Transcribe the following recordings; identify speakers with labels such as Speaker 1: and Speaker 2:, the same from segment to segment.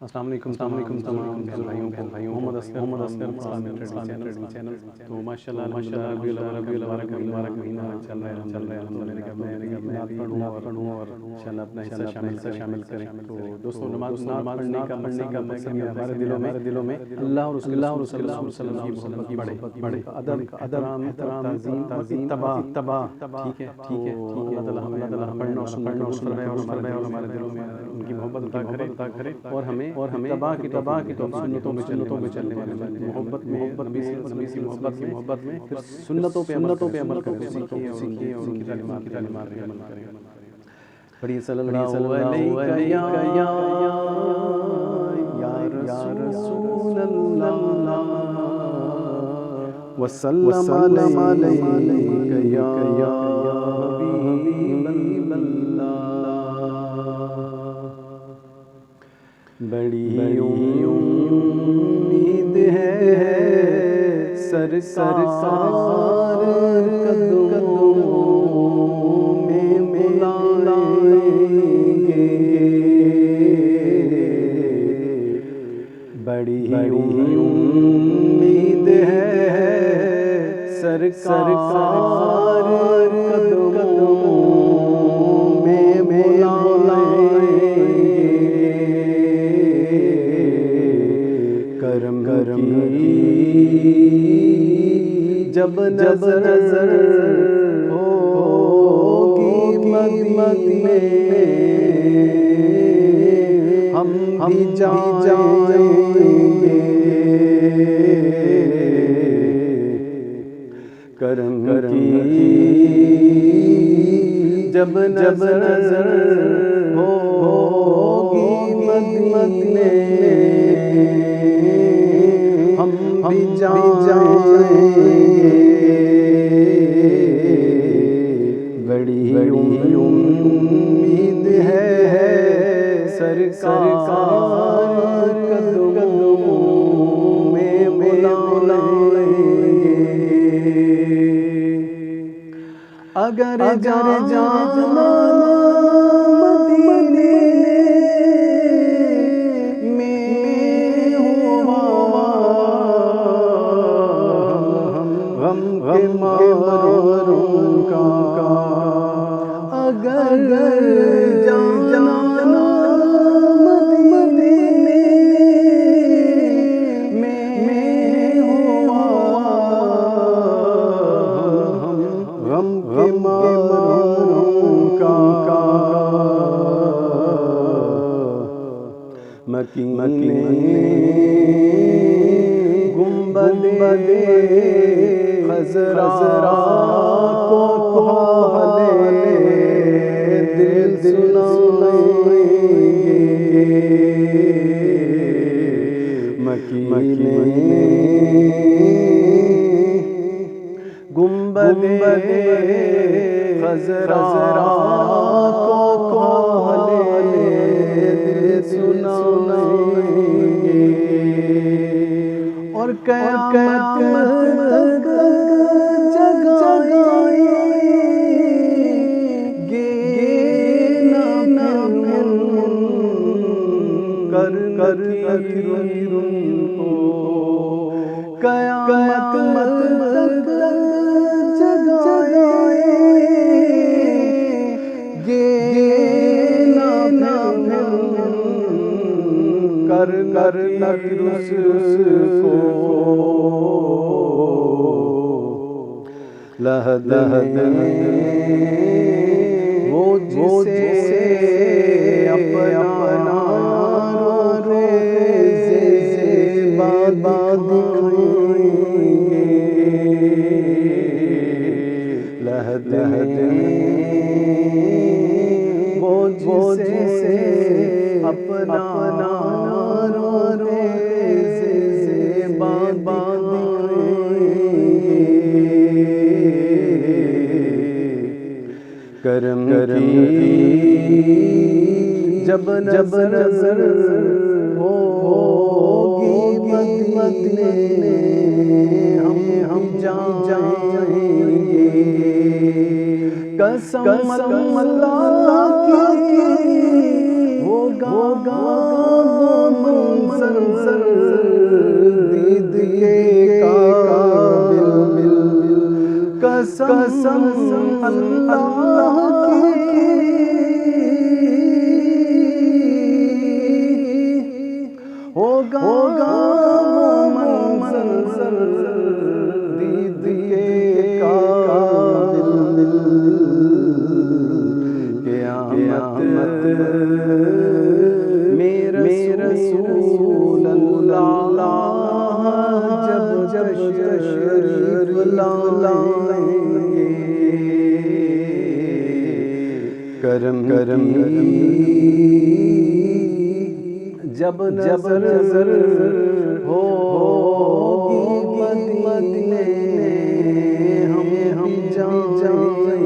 Speaker 1: السلام علیکم تمام بھائیوں محمد اسکر اسلامی چینل تو ماشاءاللہ ربیع الاول مبارک مہینہ چل رہا ہے میں نے کہا میں پڑھوں اور انشاءاللہ اپنا حصہ شامل کریں تو دوستوں نماز پڑھنے کا مقصد ہے ہمارے دلوں میں اللہ اور اس کے رسول صلی اللہ علیہ وسلم کی محبت بڑھے ادب احترام تعظیم اتباع ٹھیک ہے اللہ تعالیٰ پڑھنا اور سننا اور ہمارے دلوں میں ان کی محبت عطا کرے اور ہمیں اتباع کی تو سنتوں میں چلنے والے محبت نبی کی محبت میں پھر سنتوں پہ عمل کریں سیکھیں اور ان کی تعلیمات پہ عمل کریں پڑھیے صلی اللہ علیہ یا رسول اللہ وسلم علیک یا حبیب اللہ بڑی امید ہے سرکار قدموں میں ملائیں گے بڑی امید ہے سرکار قدموں میں ملائیں کرم کی جب نظر ہوگی مدینے میں ہم بھی جائیں گے کرم کی جب نظر ہوگی مدینے ہم بھی جائیں گے بڑی امید ہے سرکار قدموں میں ملائیں گے اگر جانا اگر جانا مدینے میں ہوا غم ماروں کا مکینے گنبد خضرا کو حوالے دل سنائیں گے مکینے گنبد خضرا کو حوالے دل سنائیں گے اور قیامت جگائیں گے نہ کر ان کو قیامت جگائیں گے نہ کر اس کو لہد وہ جسے اپنا روزے باد دکھائیں گے لہد وہ جسے اپنا روزے باد کرم کی جب نظر ہوگی مدینے ہم جائیں گے قسم اللہ کی ہوگا قسم اللہ کی ہوگا منظر دید کے قابل قیامت میرے رسول اللہ جب تشریف لائیں گے کرم جب نظر ہوگی مدینے ہم جائیں گے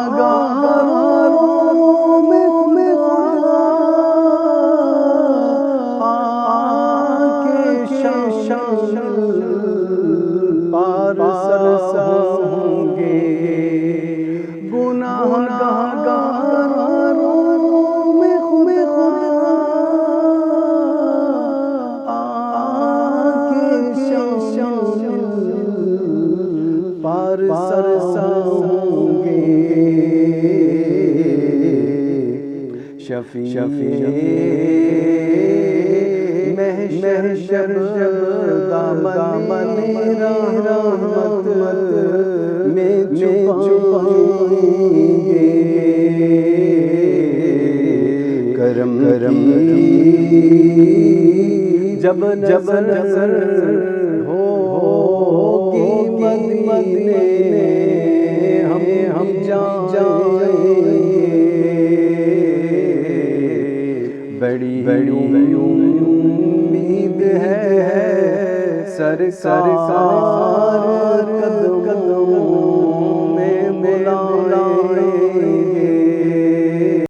Speaker 1: گناہگاروں میں آکے شان پار سرسائیں گے گناہگاروں میں آکے شان پار سرسائیں گے شفیع محشر دامن رحمت میں چھپائیں گے کرم جب نظر ہوگی مدینے ہم جائیں گے بڑی امید ہے سرکار قدموں